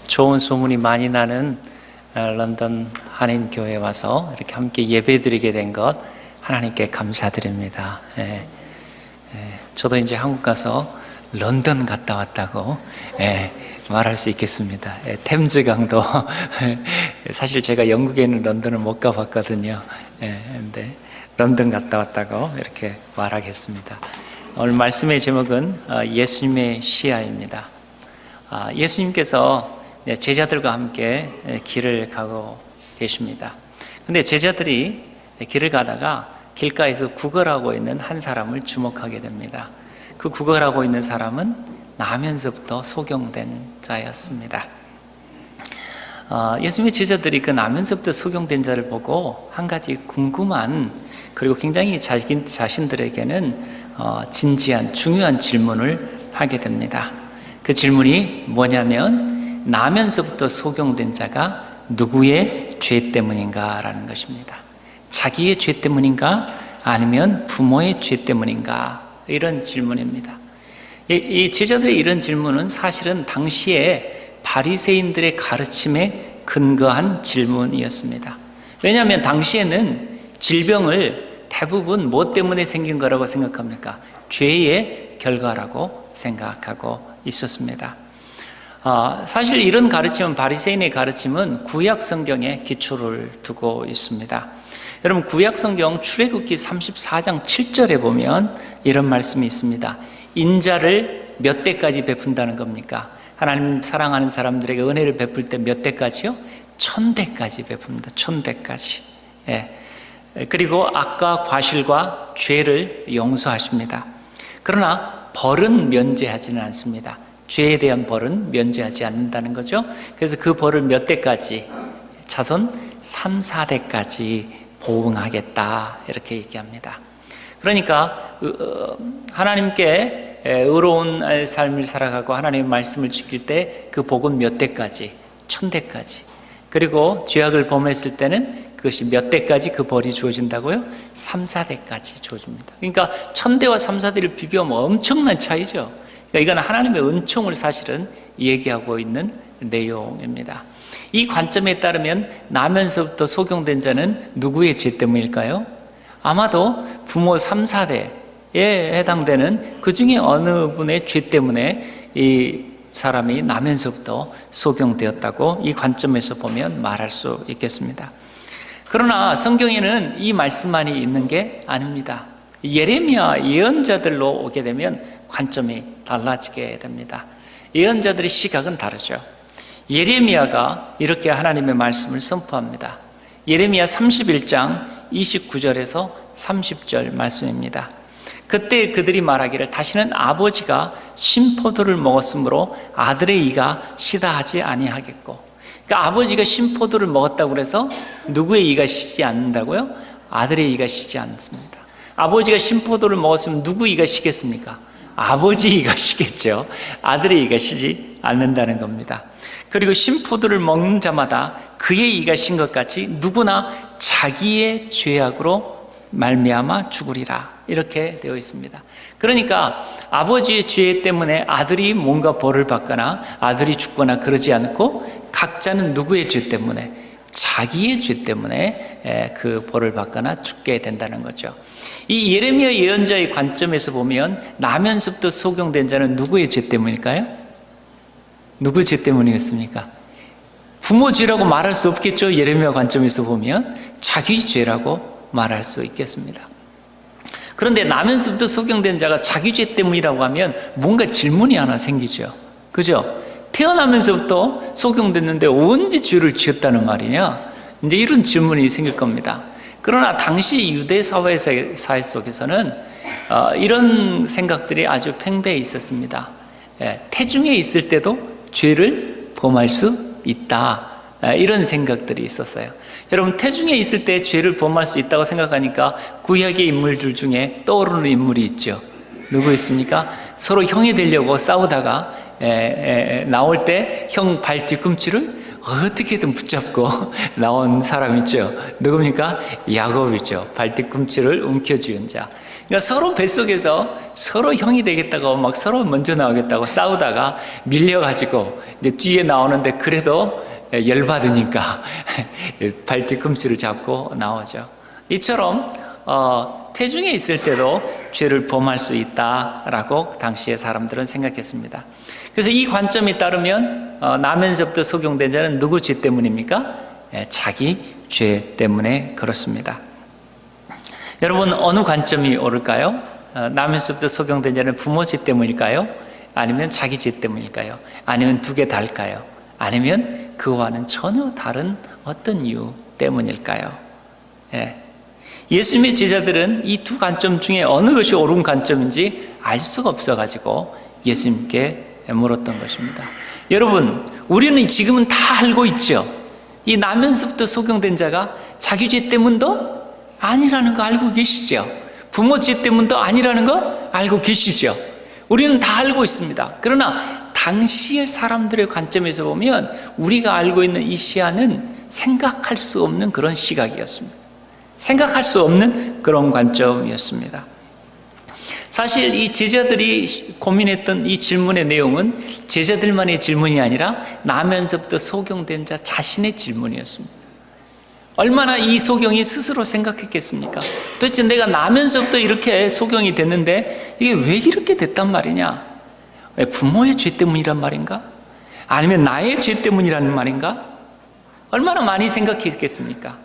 좋은 소문이 많이 나는 런던 한인교회에 와서 이렇게 함께 예배드리게 된 것 하나님께 감사드립니다. 저도 이제 한국 가서 런던 갔다 왔다고 말할 수 있겠습니다. 템즈강도 사실 제가 영국에 있는 런던을 못 가봤거든요. 근데 런던 갔다 왔다고 이렇게 말하겠습니다. 오늘 말씀의 제목은 예수님의 시야입니다. 예수님께서 제자들과 함께 길을 가고 계십니다. 근데 제자들이 길을 가다가 길가에서 구걸하고 있는 한 사람을 주목하게 됩니다. 그 구걸하고 있는 사람은 나면서부터 소경된 자였습니다. 예수님의 제자들이 그 나면서부터 소경된 자를 보고 한 가지 궁금한, 그리고 굉장히 자신들에게는 진지한 중요한 질문을 하게 됩니다. 그 질문이 뭐냐면, 나면서부터 소경된 자가 누구의 죄 때문인가 라는 것입니다. 자기의 죄 때문인가 아니면 부모의 죄 때문인가, 이런 질문입니다. 이 제자들의 이런 질문은 사실은 당시에 바리새인들의 가르침에 근거한 질문이었습니다. 왜냐하면 당시에는 질병을 대부분 뭐 때문에 생긴 거라고 생각합니까? 죄의 결과라고 생각하고 있었습니다. 사실 이런 가르침은, 바리새인의 가르침은 구약 성경에 기초를 두고 있습니다. 여러분, 구약 성경 출애굽기 34장 7절에 보면 이런 말씀이 있습니다. 인자를 몇 대까지 베푼다는 겁니까? 하나님 사랑하는 사람들에게 은혜를 베풀 때 몇 대까지요? 1000대까지 베풉니다. 1000대까지. 그리고 악과 과실과 죄를 용서하십니다. 그러나 벌은 면제하지는 않습니다. 죄에 대한 벌은 면제하지 않는다는 거죠. 그래서 그 벌을 몇 대까지? 자손 3, 4대까지 보응하겠다, 이렇게 얘기합니다. 그러니까 하나님께 의로운 삶을 살아가고 하나님의 말씀을 지킬 때 그 복은 몇 대까지? 1000대까지. 그리고 죄악을 범했을 때는 그것이 몇 대까지 그 벌이 주어진다고요? 3, 4대까지 주어집니다. 그러니까 1000대와 3, 4대를 비교하면 엄청난 차이죠. 그러니까 이건 하나님의 은총을 사실은 얘기하고 있는 내용입니다. 이 관점에 따르면 나면서부터 소경된 자는 누구의 죄 때문일까요? 아마도 부모 3, 4대에 해당되는 그 중에 어느 분의 죄 때문에 이 사람이 나면서부터 소경되었다고 이 관점에서 보면 말할 수 있겠습니다. 그러나 성경에는 이 말씀만이 있는 게 아닙니다. 예레미야 예언자들로 오게 되면 관점이 달라지게 됩니다. 예언자들의 시각은 다르죠. 예레미야가 이렇게 하나님의 말씀을 선포합니다. 예레미야 31장 29절에서 30절 말씀입니다. 그때 그들이 말하기를, 다시는 아버지가 신포도를 먹었으므로 아들의 이가 시다 하지 아니하겠고. 그러니까 아버지가 신포도를 먹었다고 해서 누구의 이가 시지 않는다고요? 아들의 이가 시지 않습니다. 아버지가 신포도를 먹었으면 누구 이가 시겠습니까? 아버지 이가 시겠죠. 아들의 이가 시지 않는다는 겁니다. 그리고 신포도를 먹는 자마다 그의 이가 신 것 같이 누구나 자기의 죄악으로 말미암아 죽으리라, 이렇게 되어 있습니다. 그러니까 아버지의 죄 때문에 아들이 뭔가 벌을 받거나 아들이 죽거나 그러지 않고, 각자는 누구의 죄 때문에? 자기의 죄 때문에 그 벌을 받거나 죽게 된다는 거죠. 이 예레미야 예언자의 관점에서 보면 나면서부터 소경된 자는 누구의 죄 때문일까요? 누구 죄 때문이겠습니까? 부모 죄라고 말할 수 없겠죠. 예레미야 관점에서 보면 자기 죄라고 말할 수 있겠습니다. 그런데 나면서부터 소경된 자가 자기 죄 때문이라고 하면 뭔가 질문이 하나 생기죠. 그죠? 태어나면서부터 소경됐는데 언제 죄를 지었다는 말이냐? 이제 이런 질문이 생길 겁니다. 그러나 당시 유대 사회 속에서는 이런 생각들이 아주 팽배해 있었습니다. 태중에 있을 때도 죄를 범할 수 있다, 이런 생각들이 있었어요. 여러분, 태중에 있을 때 죄를 범할 수 있다고 생각하니까 구약의 인물들 중에 떠오르는 인물이 있죠. 누구 있습니까? 서로 형이 되려고 싸우다가 나올 때 형 발 뒤꿈치를 어떻게든 붙잡고 나온 사람 있죠. 누굽니까? 야곱이죠. 발뒤꿈치를 움켜쥐은 자. 그러니까 서로 뱃속에서 서로 형이 되겠다고 막 서로 먼저 나오겠다고 싸우다가 밀려가지고 이제 뒤에 나오는데 그래도 열받으니까 발뒤꿈치를 잡고 나오죠. 이처럼 태중에 있을 때도 죄를 범할 수 있다라고 당시의 사람들은 생각했습니다. 그래서 이 관점에 따르면 나면서부터 속용된 자는 누구 죄 때문입니까? 자기 죄 때문에 그렇습니다. 여러분, 어느 관점이 옳을까요? 나면서부터 속용된 자는 부모 죄 때문일까요? 아니면 자기 죄 때문일까요? 아니면 두 개 다일까요? 아니면 그와는 전혀 다른 어떤 이유 때문일까요? 예수님의 제자들은 이 두 관점 중에 어느 것이 옳은 관점인지 알 수가 없어가지고 예수님께 물었던 것입니다. 여러분, 우리는 지금은 다 알고 있죠. 이 나면서부터 속용된 자가 자기 죄 때문도 아니라는 거 알고 계시죠? 부모 죄 때문도 아니라는 거 알고 계시죠? 우리는 다 알고 있습니다. 그러나 당시의 사람들의 관점에서 보면 우리가 알고 있는 이 시야는 생각할 수 없는 그런 시각이었습니다. 생각할 수 없는 그런 관점이었습니다. 사실 이 제자들이 고민했던 이 질문의 내용은 제자들만의 질문이 아니라 나면서부터 속용된 자 자신의 질문이었습니다. 얼마나 이 속용이 스스로 생각했겠습니까? 도대체 내가 나면서부터 이렇게 속용이 됐는데 이게 왜 이렇게 됐단 말이냐? 왜 부모의 죄 때문이란 말인가? 아니면 나의 죄 때문이라는 말인가? 얼마나 많이 생각했겠습니까?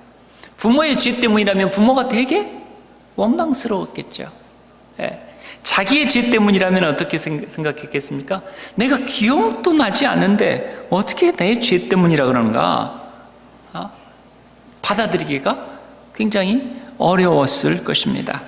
부모의 죄 때문이라면 부모가 되게 원망스러웠겠죠. 자기의 죄 때문이라면 어떻게 생각했겠습니까? 내가 기억도 나지 않는데 어떻게 내 죄 때문이라 그러는가? 받아들이기가 굉장히 어려웠을 것입니다.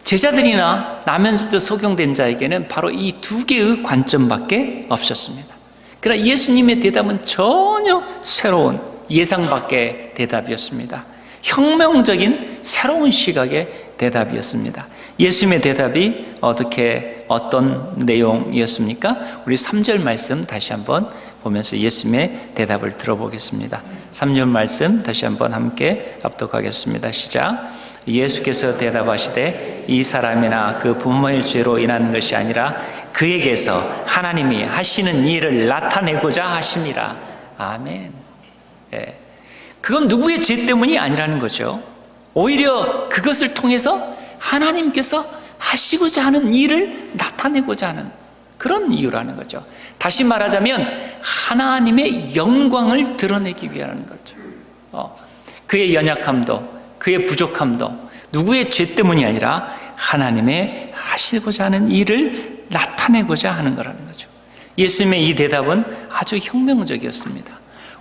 제자들이나 나면서부터 속용된 자에게는 바로 이 두 개의 관점밖에 없었습니다. 그러나 예수님의 대답은 전혀 새로운 예상 밖의 대답이었습니다. 혁명적인 새로운 시각의 대답이었습니다. 예수님의 대답이 어떤 내용이었습니까? 우리 3절 말씀 다시 한번 보면서 예수님의 대답을 들어보겠습니다. 3절 말씀 다시 한번 함께 합독하겠습니다. 시작. 예수께서 대답하시되 이 사람이나 그 부모의 죄로 인한 것이 아니라 그에게서 하나님이 하시는 일을 나타내고자 하심이라. 아멘. 그건 누구의 죄 때문이 아니라는 거죠. 오히려 그것을 통해서 하나님께서 하시고자 하는 일을 나타내고자 하는 그런 이유라는 거죠. 다시 말하자면 하나님의 영광을 드러내기 위하는 거죠. 그의 연약함도 그의 부족함도 누구의 죄 때문이 아니라 하나님의 하시고자 하는 일을 나타내고자 하는 거라는 거죠. 예수님의 이 대답은 아주 혁명적이었습니다.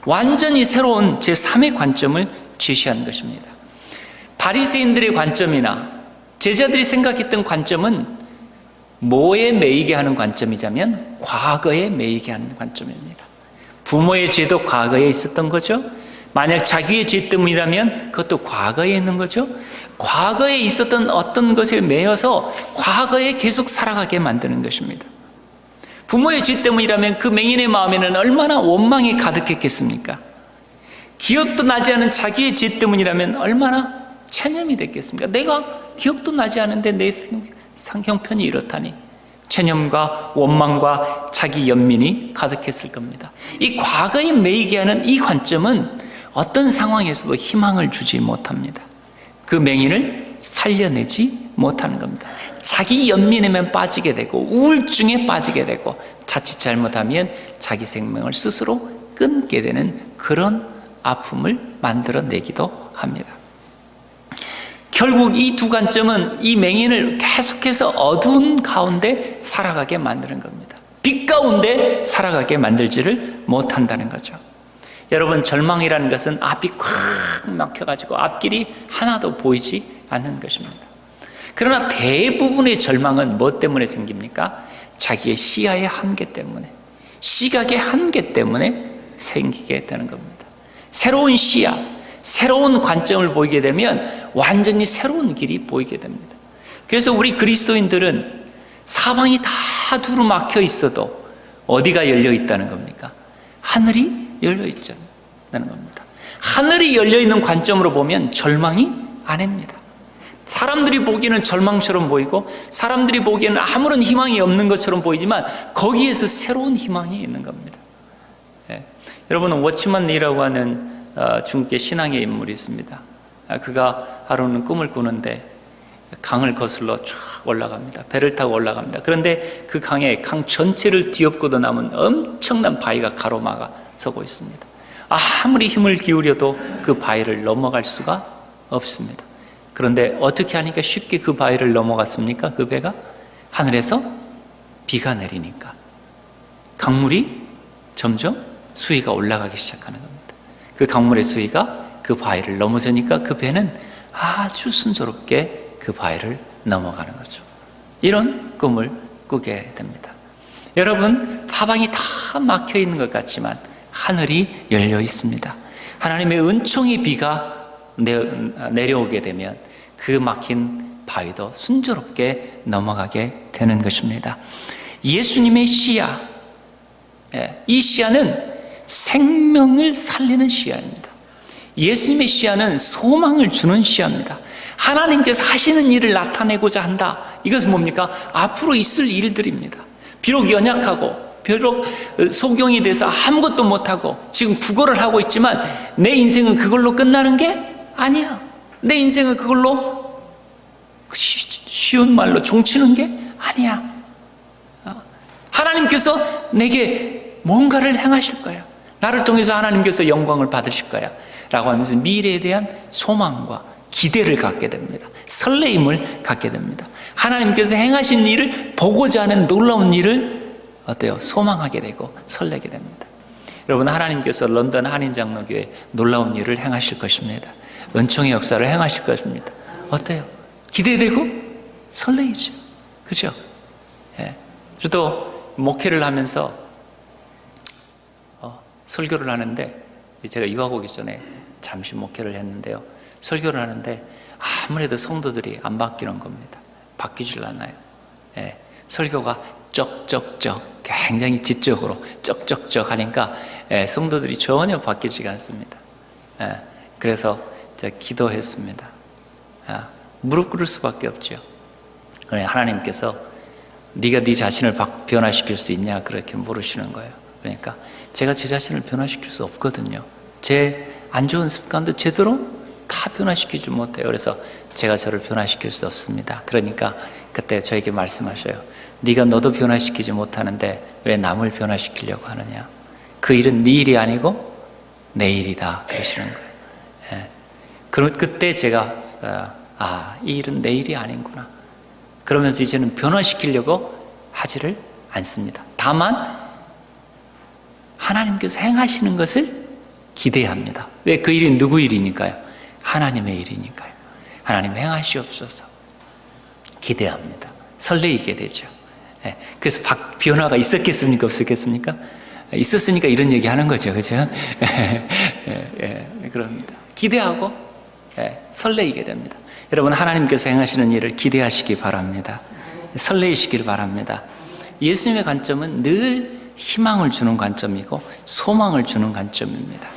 완전히 새로운 제3의 관점을 제시한 것입니다. 바리새인들의 관점이나 제자들이 생각했던 관점은 뭐에 매이게 하는 관점이자면 과거에 매이게 하는 관점입니다. 부모의 죄도 과거에 있었던 거죠. 만약 자기의 죄 때문이라면 그것도 과거에 있는 거죠. 과거에 있었던 어떤 것에 매여서 과거에 계속 살아가게 만드는 것입니다. 부모의 죄 때문이라면 그 맹인의 마음에는 얼마나 원망이 가득했겠습니까? 기억도 나지 않은 자기의 죄 때문이라면 얼마나 체념이 됐겠습니까? 내가 기억도 나지 않은데 내 형편이 이렇다니. 체념과 원망과 자기 연민이 가득했을 겁니다. 이 과거에 매이게 하는 이 관점은 어떤 상황에서도 희망을 주지 못합니다. 그 맹인을 살려내지 못하는 겁니다. 자기 연민에만 빠지게 되고 우울증에 빠지게 되고 자칫 잘못하면 자기 생명을 스스로 끊게 되는 그런 아픔을 만들어내기도 합니다. 결국 이 두 관점은 이 맹인을 계속해서 어두운 가운데 살아가게 만드는 겁니다. 빛 가운데 살아가게 만들지를 못한다는 거죠. 여러분, 절망이라는 것은 앞이 꽉 막혀가지고 앞길이 하나도 보이지 않는 것입니다. 그러나 대부분의 절망은 뭐 때문에 생깁니까? 자기의 시야의 한계 때문에, 시각의 한계 때문에 생기게 되는 겁니다. 새로운 시야, 새로운 관점을 보이게 되면 완전히 새로운 길이 보이게 됩니다. 그래서 우리 그리스도인들은 사방이 다 두루막혀 있어도 어디가 열려 있다는 겁니까? 하늘이 열려 있다는 겁니다. 하늘이 열려 있는 관점으로 보면 절망이 아닙니다. 사람들이 보기에는 절망처럼 보이고 사람들이 보기에는 아무런 희망이 없는 것처럼 보이지만 거기에서 새로운 희망이 있는 겁니다. 여러분은 워치만 리라고 하는 중국의 신앙의 인물이 있습니다. 그가 하루는 꿈을 꾸는데 강을 거슬러 쫙 올라갑니다. 배를 타고 올라갑니다. 그런데 그 강 전체를 뒤엎고도 남은 엄청난 바위가 가로막아 서고 있습니다. 아무리 힘을 기울여도 그 바위를 넘어갈 수가 없습니다. 그런데 어떻게 하니까 쉽게 그 바위를 넘어갔습니까? 그 배가? 하늘에서 비가 내리니까 강물이 점점 수위가 올라가기 시작하는 겁니다. 그 강물의 수위가 그 바위를 넘어서니까 그 배는 아주 순조롭게 그 바위를 넘어가는 거죠. 이런 꿈을 꾸게 됩니다. 여러분, 사방이 다 막혀 있는 것 같지만 하늘이 열려 있습니다. 하나님의 은총의 비가 내려오게 되면 그 막힌 바위도 순조롭게 넘어가게 되는 것입니다. 예수님의 시야, 이 시야는 생명을 살리는 시야입니다. 예수님의 시야는 소망을 주는 시야입니다. 하나님께서 하시는 일을 나타내고자 한다. 이것은 뭡니까? 앞으로 있을 일들입니다. 비록 연약하고 비록 소경이 돼서 아무것도 못하고 지금 구걸을 하고 있지만 내 인생은 그걸로 끝나는 게 아니야. 내 인생은 그걸로 쉬운 말로 종치는 게 아니야. 하나님께서 내게 뭔가를 행하실 거야. 나를 통해서 하나님께서 영광을 받으실 거야 라고 하면서 미래에 대한 소망과 기대를 갖게 됩니다. 설레임을 갖게 됩니다. 하나님께서 행하신 일을 보고자 하는 놀라운 일을 어때요? 소망하게 되고 설레게 됩니다. 여러분, 하나님께서 런던 한인장로교회 놀라운 일을 행하실 것입니다. 은총의 역사를 행하실 것입니다. 어때요? 기대되고 설레이죠. 그렇죠? 저도 목회를 하면서 설교를 하는데, 제가 유학 오기 전에 잠시 목회를 했는데요. 설교를 하는데 아무래도 성도들이 안 바뀌는 겁니다. 바뀌질 않아요. 설교가 쩍쩍쩍 굉장히 지적으로 쩍쩍쩍 하니까 성도들이 전혀 바뀌지가 않습니다. 그래서 제가 기도했습니다. 무릎 꿇을 수밖에 없죠. 하나님께서 네가 네 자신을 변화시킬 수 있냐 그렇게 물으시는 거예요. 그러니까 제가 제 자신을 변화시킬 수 없거든요. 제 안 좋은 습관도 제대로 다 변화시키지 못해요. 그래서 제가 저를 변화시킬 수 없습니다. 그러니까 그때 저에게 말씀하셔요. 네가 너도 변화시키지 못하는데 왜 남을 변화시키려고 하느냐. 그 일은 네 일이 아니고 내 일이다 그러시는 거예요. 그때 제가 이 일은 내 일이 아닌구나. 그러면서 이제는 변화시키려고 하지를 않습니다. 다만 하나님께서 행하시는 것을 기대합니다. 왜? 그 일이 누구 일이니까요? 하나님의 일이니까요. 하나님 행하시옵소서. 기대합니다. 설레이게 되죠. 그래서 변화가 있었겠습니까? 없었겠습니까? 있었으니까 이런 얘기 하는 거죠. 그죠? 그럽니다. 기대하고 설레이게 됩니다. 여러분, 하나님께서 행하시는 일을 기대하시기 바랍니다. 설레이시길 바랍니다. 예수님의 관점은 늘 희망을 주는 관점이고 소망을 주는 관점입니다.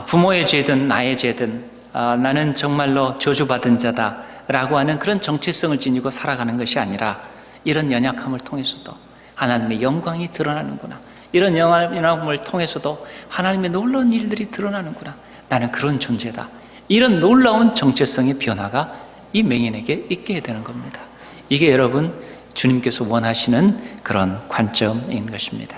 부모의 죄든 나의 죄든 나는 정말로 저주받은 자다 라고 하는 그런 정체성을 지니고 살아가는 것이 아니라 이런 연약함을 통해서도 하나님의 영광이 드러나는구나. 이런 연약함을 통해서도 하나님의 놀라운 일들이 드러나는구나. 나는 그런 존재다. 이런 놀라운 정체성의 변화가 이 맹인에게 있게 되는 겁니다. 이게 여러분 주님께서 원하시는 그런 관점인 것입니다.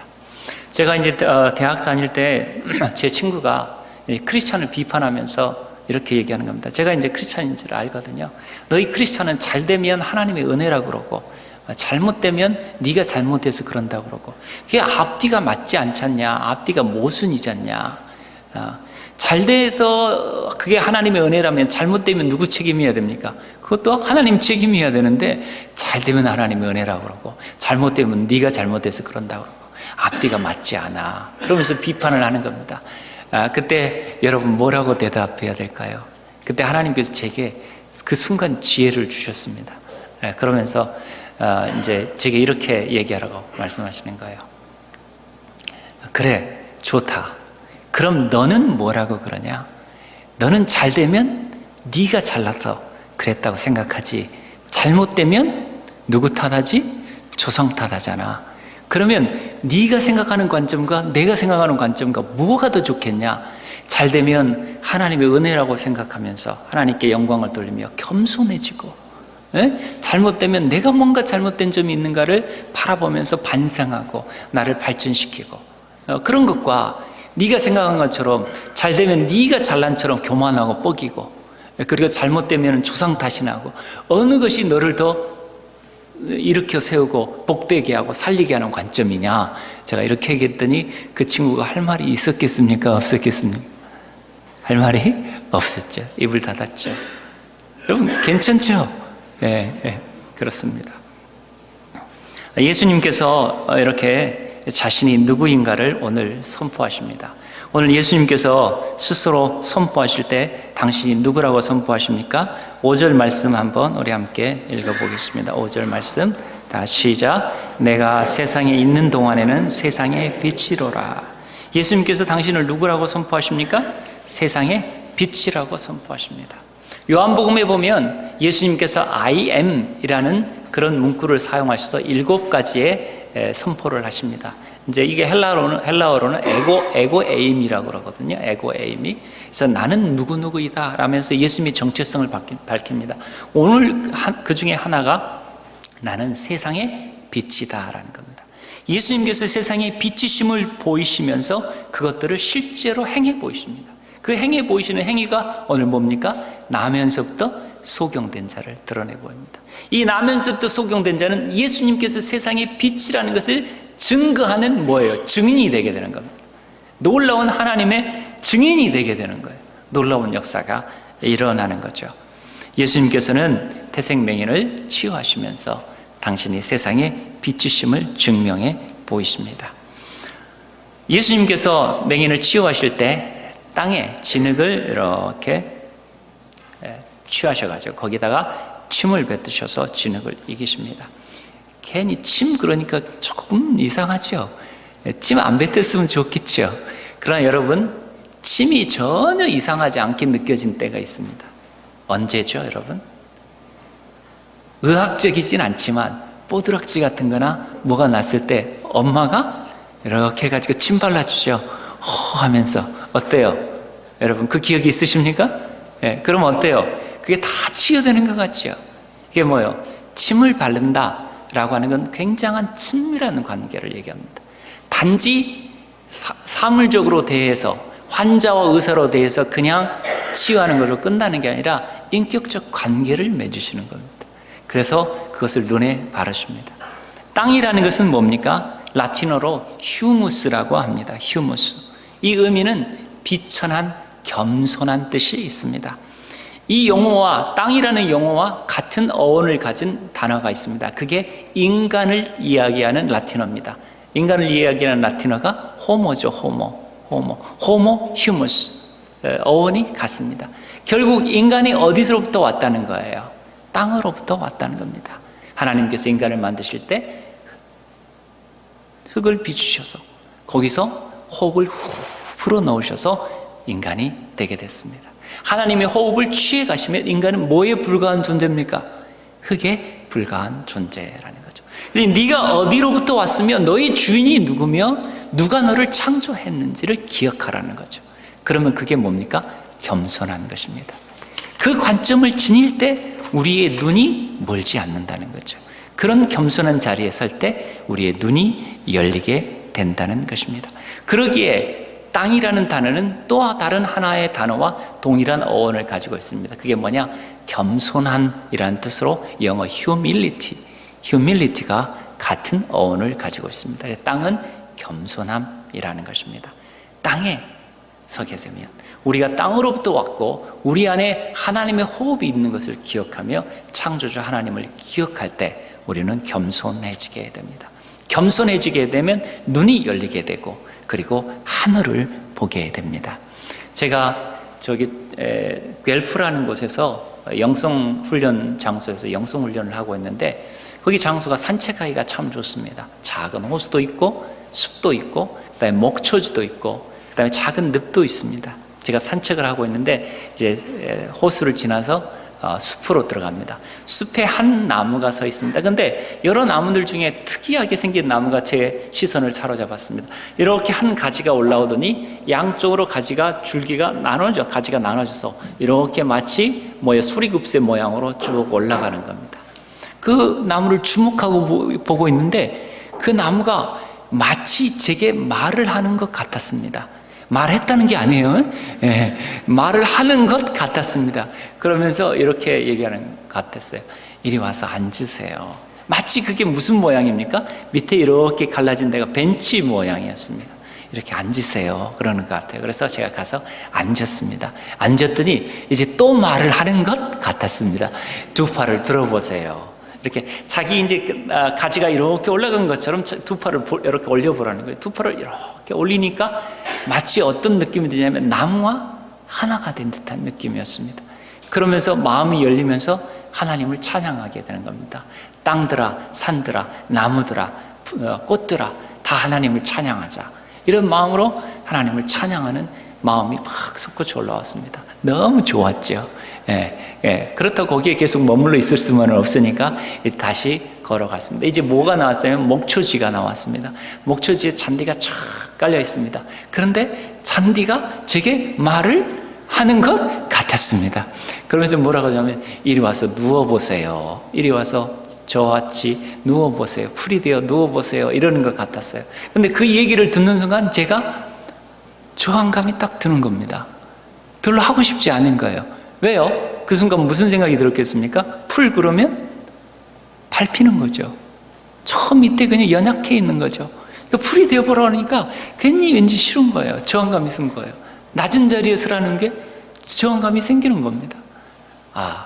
제가 이제 대학 다닐 때 제 친구가 크리스찬을 비판하면서 이렇게 얘기하는 겁니다. 제가 이제 크리스찬인 줄 알거든요. 너희 크리스찬은 잘 되면 하나님의 은혜라고 그러고 잘못되면 네가 잘못해서 그런다고 그러고 그게 앞뒤가 맞지 않잖냐. 앞뒤가 모순이잖냐. 잘 돼서 그게 하나님의 은혜라면 잘못되면 누구 책임이어야 됩니까? 그것도 하나님 책임이어야 되는데 잘 되면 하나님의 은혜라고 그러고 잘못되면 네가 잘못해서 그런다고 그러고 앞뒤가 맞지 않아. 그러면서 비판을 하는 겁니다. 그때 여러분 뭐라고 대답해야 될까요? 그때 하나님께서 제게 그 순간 지혜를 주셨습니다. 그러면서 이제 제게 이렇게 얘기하라고 말씀하시는 거예요. 그래, 좋다. 그럼 너는 뭐라고 그러냐? 너는 잘 되면 네가 잘나서 그랬다고 생각하지, 잘못되면 누구 탓하지? 조상 탓하잖아. 그러면 네가 생각하는 관점과 내가 생각하는 관점과 뭐가 더 좋겠냐? 잘 되면 하나님의 은혜라고 생각하면서 하나님께 영광을 돌리며 겸손해지고, 잘못되면 내가 뭔가 잘못된 점이 있는가를 바라보면서 반성하고 나를 발전시키고, 그런 것과 네가 생각한 것처럼 잘 되면 네가 잘난 처럼 교만하고 뻐기고, 그리고 잘못되면 조상 탓이나고, 어느 것이 너를 더 일으켜 세우고 복되게 하고 살리게 하는 관점이냐? 제가 이렇게 얘기했더니 그 친구가 할 말이 있었겠습니까? 없었겠습니까? 할 말이 없었죠. 입을 닫았죠. 여러분 괜찮죠? 그렇습니다. 예수님께서 이렇게 자신이 누구인가를 오늘 선포하십니다. 오늘 예수님께서 스스로 선포하실 때 당신이 누구라고 선포하십니까? 5절 말씀 한번 우리 함께 읽어보겠습니다. 5절 말씀 다 시작. 내가 세상에 있는 동안에는 세상의 빛이로라. 예수님께서 당신을 누구라고 선포하십니까? 세상의 빛이라고 선포하십니다. 요한복음에 보면 예수님께서 I am 이라는 그런 문구를 사용하셔서 7가지의 선포를 하십니다. 이제 이게 헬라어로는 에고 에임이라고 그러거든요. 에고 에임이. 그래서 나는 누구누구이다 라면서 예수님의 정체성을 밝힙니다. 오늘 그 중에 하나가 나는 세상의 빛이다 라는 겁니다. 예수님께서 세상의 빛이심을 보이시면서 그것들을 실제로 행해 보이십니다. 그 행해 보이시는 행위가 오늘 뭡니까? 나면서부터 소경된 자를 드러내 보입니다. 이 나면서부터 소경된 자는 예수님께서 세상의 빛이라는 것을 증거하는 뭐예요? 증인이 되게 되는 겁니다. 놀라운 하나님의 증인이 되게 되는 거예요. 놀라운 역사가 일어나는 거죠. 예수님께서는 태생명인을 치유하시면서 당신이 세상의 빛이심을 증명해 보이십니다. 예수님께서 맹인을 치유하실 때 땅에 진흙을 이렇게 취하셔가지고 거기다가 침을 뱉으셔서 진흙을 이기십니다. 괜히 침 그러니까 조금 이상하죠. 침 안 뱉었으면 좋겠죠. 그러나 여러분, 침이 전혀 이상하지 않게 느껴진 때가 있습니다. 언제죠, 여러분? 의학적이진 않지만 뽀드락지 같은 거나 뭐가 났을 때 엄마가 이렇게 해가지고 침 발라주죠. 하면서. 어때요? 여러분, 그 기억이 있으십니까? 그럼 어때요? 그게 다 치유되는 것 같죠? 이게 뭐예요? 침을 바른다 라고 하는 건 굉장한 친밀한 관계를 얘기합니다. 단지 사물적으로 대해서, 환자와 의사로 대해서 그냥 치유하는 것으로 끝나는 게 아니라 인격적 관계를 맺으시는 겁니다. 그래서 그것을 눈에 바르십니다. 땅이라는 것은 뭡니까? 라틴어로 휴무스라고 합니다. 휴무스. 이 의미는 비천한, 겸손한 뜻이 있습니다. 이 용어와 땅이라는 용어와 같은 어원을 가진 단어가 있습니다. 그게 인간을 이야기하는 라틴어입니다. 인간을 이야기하는 라틴어가 호모죠. 호모 휴무스. 어원이 같습니다. 결국 인간이 어디서부터 왔다는 거예요? 땅으로부터 왔다는 겁니다. 하나님께서 인간을 만드실 때 흙을 비추셔서 거기서 호흡을 후 불어넣으셔서 인간이 되게 됐습니다. 하나님의 호흡을 취해 가시면 인간은 뭐에 불과한 존재입니까? 흙에 불과한 존재라는 거죠. 네가 어디로부터 왔으며 너의 주인이 누구며 누가 너를 창조했는지를 기억하라는 거죠. 그러면 그게 뭡니까? 겸손한 것입니다. 그 관점을 지닐 때 우리의 눈이 멀지 않는다는 거죠. 그런 겸손한 자리에 설 때 우리의 눈이 열리게 된다는 것입니다. 그러기에 땅이라는 단어는 또 다른 하나의 단어와 동일한 어원을 가지고 있습니다. 그게 뭐냐? 겸손한이라는 뜻으로 영어 humility가 같은 어원을 가지고 있습니다. 땅은 겸손함이라는 것입니다. 땅에 서게 되면 우리가 땅으로부터 왔고 우리 안에 하나님의 호흡이 있는 것을 기억하며 창조주 하나님을 기억할 때 우리는 겸손해지게 됩니다. 겸손해지게 되면 눈이 열리게 되고 그리고 하늘을 보게 됩니다. 제가 괸프라는 곳에서 영성훈련 장소에서 영성훈련을 하고 있는데 거기 장소가 산책하기가 참 좋습니다. 작은 호수도 있고 숲도 있고 그다음에 목초지도 있고, 그다음에 작은 늪도 있습니다. 제가 산책을 하고 있는데 이제 호수를 지나서 숲으로 들어갑니다. 숲에 한 나무가 서 있습니다. 그런데 여러 나무들 중에 특이하게 생긴 나무가 제 시선을 사로잡았습니다. 이렇게 한 가지가 올라오더니 양쪽으로 줄기가 나눠져서 이렇게 마치 수리급새 모양으로 쭉 올라가는 겁니다. 그 나무를 주목하고 보고 있는데 그 나무가 마치 제게 말을 하는 것 같았습니다. 말했다는 게 아니에요. 말을 하는 것 같았습니다. 그러면서 이렇게 얘기하는 것 같았어요. 이리 와서 앉으세요. 마치 그게 무슨 모양입니까? 밑에 이렇게 갈라진 데가 벤치 모양이었습니다. 이렇게 앉으세요. 그러는 것 같아요. 그래서 제가 가서 앉았습니다. 앉았더니 이제 또 말을 하는 것 같았습니다. 두 팔을 들어보세요. 이렇게 자기 이제 가지가 이렇게 올라간 것처럼 두 팔을 이렇게 올려보라는 거예요. 두 팔을 이렇게 올리니까 마치 어떤 느낌이 드냐면 나무와 하나가 된 듯한 느낌이었습니다. 그러면서 마음이 열리면서 하나님을 찬양하게 되는 겁니다. 땅들아, 산들아, 나무들아, 꽃들아, 다 하나님을 찬양하자. 이런 마음으로 하나님을 찬양하는 마음이 막 솟구쳐 올라왔습니다. 너무 좋았죠. 그렇다고 거기에 계속 머물러 있을 수만은 없으니까 다시 걸어갔습니다. 이제 뭐가 나왔어요? 목초지가 나왔습니다. 목초지에 잔디가 쫙 깔려 있습니다. 그런데 잔디가 제게 말을 하는 것 같았습니다. 그러면서 뭐라고 하냐면 이리 와서 누워보세요. 이리 와서 저같이 누워보세요. 풀이 되어 누워보세요. 이러는 것 같았어요. 근데 그 얘기를 듣는 순간 제가 저항감이 딱 드는 겁니다. 별로 하고 싶지 않은 거예요. 왜요? 그 순간 무슨 생각이 들었겠습니까? 풀 그러면 밟히는 거죠. 저 밑에 그냥 연약해 있는 거죠. 그러니까 풀이 되어보라니까 괜히 왠지 싫은 거예요. 저항감이 쓴 거예요. 낮은 자리에 서라는 게 저항감이 생기는 겁니다.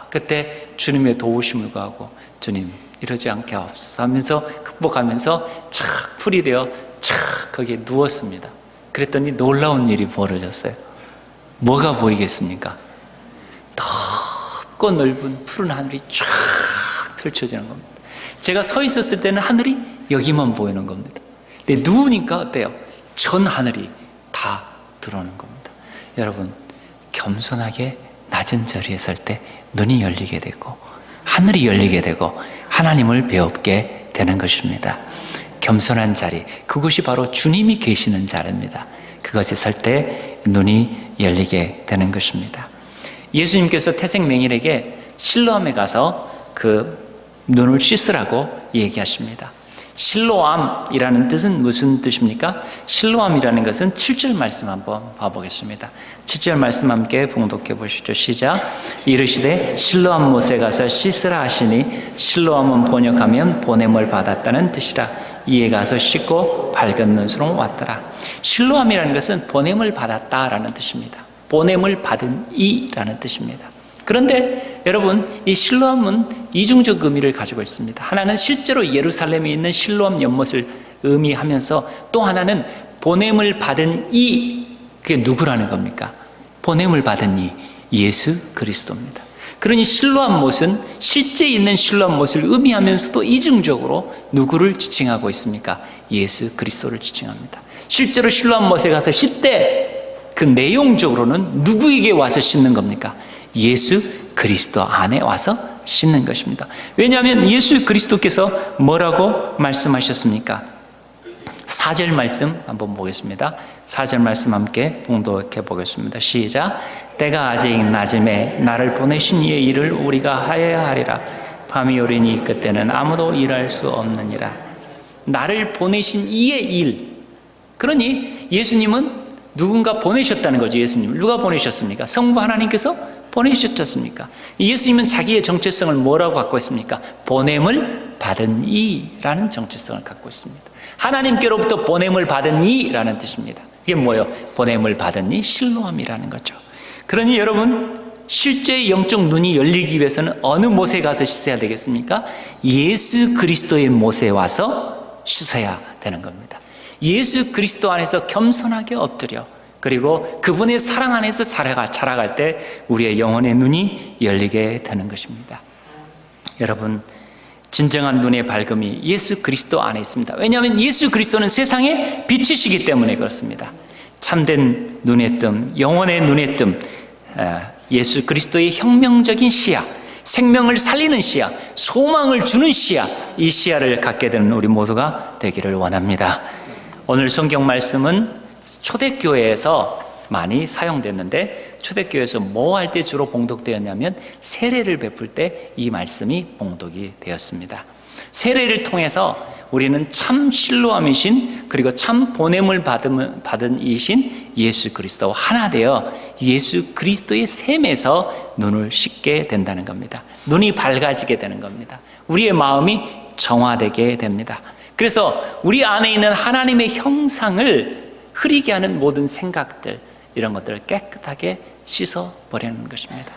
그때 주님의 도우심을 구하고 주님 이러지 않게 하옵소서 하면서 극복하면서 착 풀이 되어 착 거기에 누웠습니다. 그랬더니 놀라운 일이 벌어졌어요. 뭐가 보이겠습니까? 넓고 넓은 푸른 하늘이 쫙 펼쳐지는 겁니다. 제가 서 있었을 때는 하늘이 여기만 보이는 겁니다. 근데 누우니까 어때요? 전 하늘이 다 들어오는 겁니다. 여러분, 겸손하게 낮은 자리에 설 때 눈이 열리게 되고 하늘이 열리게 되고 하나님을 배웁게 되는 것입니다. 겸손한 자리, 그것이 바로 주님이 계시는 자리입니다. 그것에 설 때 눈이 열리게 되는 것입니다. 예수님께서 태생명일에게 실로암에 가서 그 눈을 씻으라고 얘기하십니다. 실로암이라는 뜻은 무슨 뜻입니까? 실로암이라는 것은 7절 말씀 한번 봐보겠습니다. 7절 말씀 함께 봉독해 보시죠. 시작. 이르시되 실로암 못에 가서 씻으라 하시니 실로암은 번역하면 보냄을 받았다는 뜻이라. 이에 가서 씻고 밝은 눈으로 왔더라. 실로암이라는 것은 보냄을 받았다라는 뜻입니다. 보냄을 받은 이라는 뜻입니다. 그런데 여러분, 이 실로암은 이중적 의미를 가지고 있습니다. 하나는 실제로 예루살렘에 있는 실로암 연못을 의미하면서 또 하나는 보냄을 받은 이, 그게 누구라는 겁니까? 보냄을 받은 이, 예수 그리스도입니다. 그러니 실로암 못은 실제 있는 실로암 못을 의미하면서도 이중적으로 누구를 지칭하고 있습니까? 예수 그리스도를 지칭합니다. 실제로 실로암 못에 가서 씻되 그 내용적으로는 누구에게 와서 씻는 겁니까? 예수 그리스도 안에 와서 씻는 것입니다. 왜냐하면 예수 그리스도께서 뭐라고 말씀하셨습니까? 4절 말씀 한번 보겠습니다. 4절 말씀 함께 봉독해 보겠습니다. 시작. 때가 아직 낮음에 나를 보내신 이의 일을 우리가 하여야 하리라. 밤이 오리니 그때는 아무도 일할 수 없느니라. 나를 보내신 이의 일. 그러니 예수님은 누군가 보내셨다는 거죠. 예수님을 누가 보내셨습니까? 성부 하나님께서 보내셨지 않습니까? 예수님은 자기의 정체성을 뭐라고 갖고 있습니까? 보냄을 받은 이라는 정체성을 갖고 있습니다. 하나님께로부터 보냄을 받은 이라는 뜻입니다. 이게 뭐예요? 보냄을 받은 이, 실로암이라는 거죠. 그러니 여러분, 실제 영적 눈이 열리기 위해서는 어느 못에 가서 씻어야 되겠습니까? 예수 그리스도의 못에 와서 씻어야 되는 겁니다. 예수 그리스도 안에서 겸손하게 엎드려, 그리고 그분의 사랑 안에서 자라갈 때 우리의 영혼의 눈이 열리게 되는 것입니다. 여러분, 진정한 눈의 밝음이 예수 그리스도 안에 있습니다. 왜냐하면 예수 그리스도는 세상의 빛이시기 때문에 그렇습니다. 참된 눈의 뜸, 영혼의 눈의 뜸, 예수 그리스도의 혁명적인 시야, 생명을 살리는 시야, 소망을 주는 시야, 이 시야를 갖게 되는 우리 모두가 되기를 원합니다. 오늘 성경 말씀은 초대교회에서 많이 사용됐는데, 초대교회에서 뭐 할 때 주로 봉독되었냐면 세례를 베풀 때 이 말씀이 봉독이 되었습니다. 세례를 통해서 우리는 참 실로암이신, 그리고 참 보냄을 받은 이신 예수 그리스도와 하나 되어 예수 그리스도의 셈에서 눈을 씻게 된다는 겁니다. 눈이 밝아지게 되는 겁니다. 우리의 마음이 정화되게 됩니다. 그래서 우리 안에 있는 하나님의 형상을 흐리게 하는 모든 생각들, 이런 것들을 깨끗하게 씻어버리는 것입니다.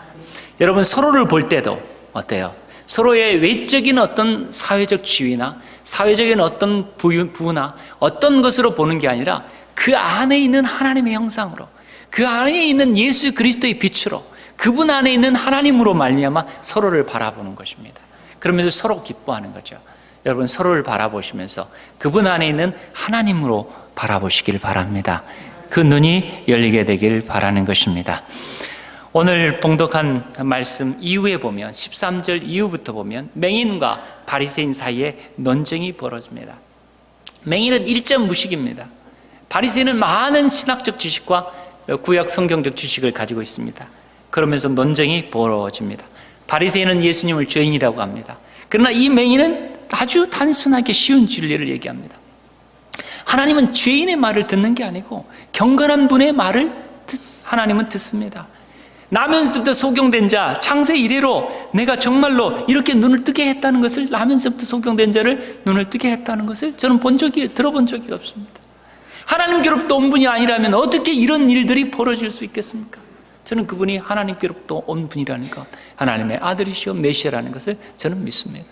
여러분, 서로를 볼 때도 어때요? 서로의 외적인 어떤 사회적 지위나 사회적인 어떤 부나 어떤 것으로 보는 게 아니라 그 안에 있는 하나님의 형상으로, 그 안에 있는 예수 그리스도의 빛으로, 그분 안에 있는 하나님으로 말미암아 서로를 바라보는 것입니다. 그러면서 서로 기뻐하는 거죠. 여러분, 서로를 바라보시면서 그분 안에 있는 하나님으로 바라보시길 바랍니다. 그 눈이 열리게 되길 바라는 것입니다. 오늘 봉독한 말씀 이후에 보면 13절 이후부터 보면 맹인과 바리새인 사이에 논쟁이 벌어집니다. 맹인은 일점 무식입니다. 바리새인은 많은 신학적 지식과 구약 성경적 지식을 가지고 있습니다. 그러면서 논쟁이 벌어집니다. 바리새인은 예수님을 죄인이라고 합니다. 그러나 이 맹인은 아주 단순하게 쉬운 진리를 얘기합니다. 하나님은 죄인의 말을 듣는 게 아니고 경건한 분의 말을 하나님은 듣습니다. 나면서부터 소경된 자, 창세 이래로 내가 정말로 이렇게 눈을 뜨게 했다는 것을, 나면서부터 소경된 자를 눈을 뜨게 했다는 것을 저는 들어본 적이 없습니다. 하나님께로부터 온 분이 아니라면 어떻게 이런 일들이 벌어질 수 있겠습니까? 저는 그분이 하나님께로부터 온 분이라는 것, 하나님의 아들이시오 메시아라는 것을 저는 믿습니다.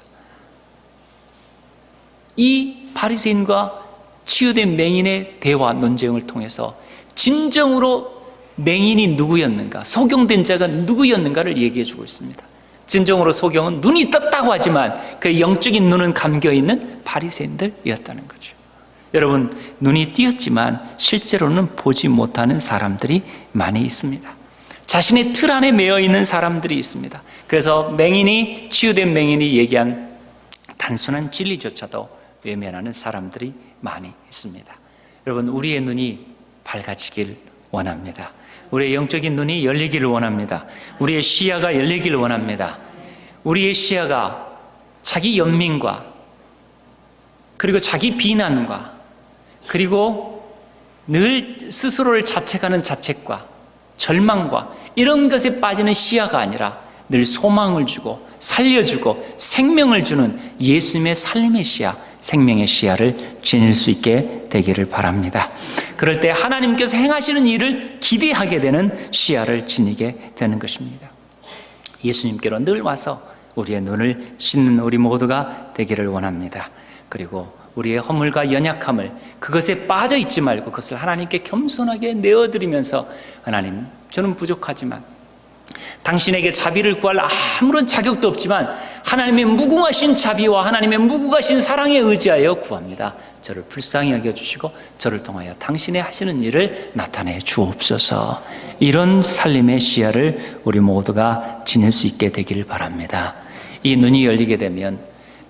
이 바리새인과 치유된 맹인의 대화 논쟁을 통해서 진정으로 맹인이 누구였는가, 소경된 자가 누구였는가를 얘기해 주고 있습니다. 진정으로 소경은 눈이 떴다고 하지만 그 영적인 눈은 감겨있는 바리새인들이었다는 거죠. 여러분, 눈이 띄었지만 실제로는 보지 못하는 사람들이 많이 있습니다. 자신의 틀 안에 매여 있는 사람들이 있습니다. 그래서 치유된 맹인이 얘기한 단순한 진리조차도 외면하는 사람들이 많이 있습니다. 여러분, 우리의 눈이 밝아지길 원합니다. 우리의 영적인 눈이 열리기를 원합니다. 우리의 시야가 열리기를 원합니다. 우리의 시야가 자기 연민과, 그리고 자기 비난과, 그리고 늘 스스로를 자책하는 자책과 절망과 이런 것에 빠지는 시야가 아니라 늘 소망을 주고 살려주고 생명을 주는 예수님의 살림의 시야, 생명의 시야를 지닐 수 있게 되기를 바랍니다. 그럴 때 하나님께서 행하시는 일을 기대하게 되는 시야를 지니게 되는 것입니다. 예수님께로 늘 와서 우리의 눈을 씻는 우리 모두가 되기를 원합니다. 그리고 우리의 허물과 연약함을, 그것에 빠져 있지 말고 그것을 하나님께 겸손하게 내어드리면서, 하나님, 저는 부족하지만 당신에게 자비를 구할 아무런 자격도 없지만 하나님의 무궁하신 자비와 하나님의 무궁하신 사랑에 의지하여 구합니다. 저를 불쌍히 여겨주시고 저를 통하여 당신의 하시는 일을 나타내 주옵소서. 이런 살림의 시야를 우리 모두가 지닐 수 있게 되기를 바랍니다. 이 눈이 열리게 되면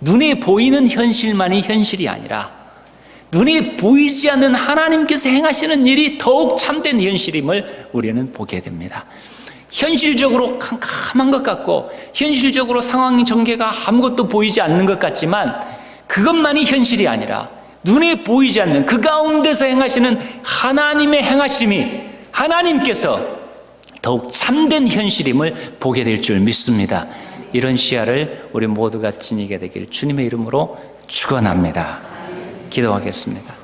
눈에 보이는 현실만이 현실이 아니라 눈에 보이지 않는 하나님께서 행하시는 일이 더욱 참된 현실임을 우리는 보게 됩니다. 현실적으로 캄캄한 것 같고 현실적으로 상황 전개가 아무것도 보이지 않는 것 같지만 그것만이 현실이 아니라 눈에 보이지 않는 그 가운데서 행하시는 하나님의 행하심이, 하나님께서 더욱 참된 현실임을 보게 될 줄 믿습니다. 이런 시야를 우리 모두가 지니게 되길 주님의 이름으로 축원합니다. 기도하겠습니다.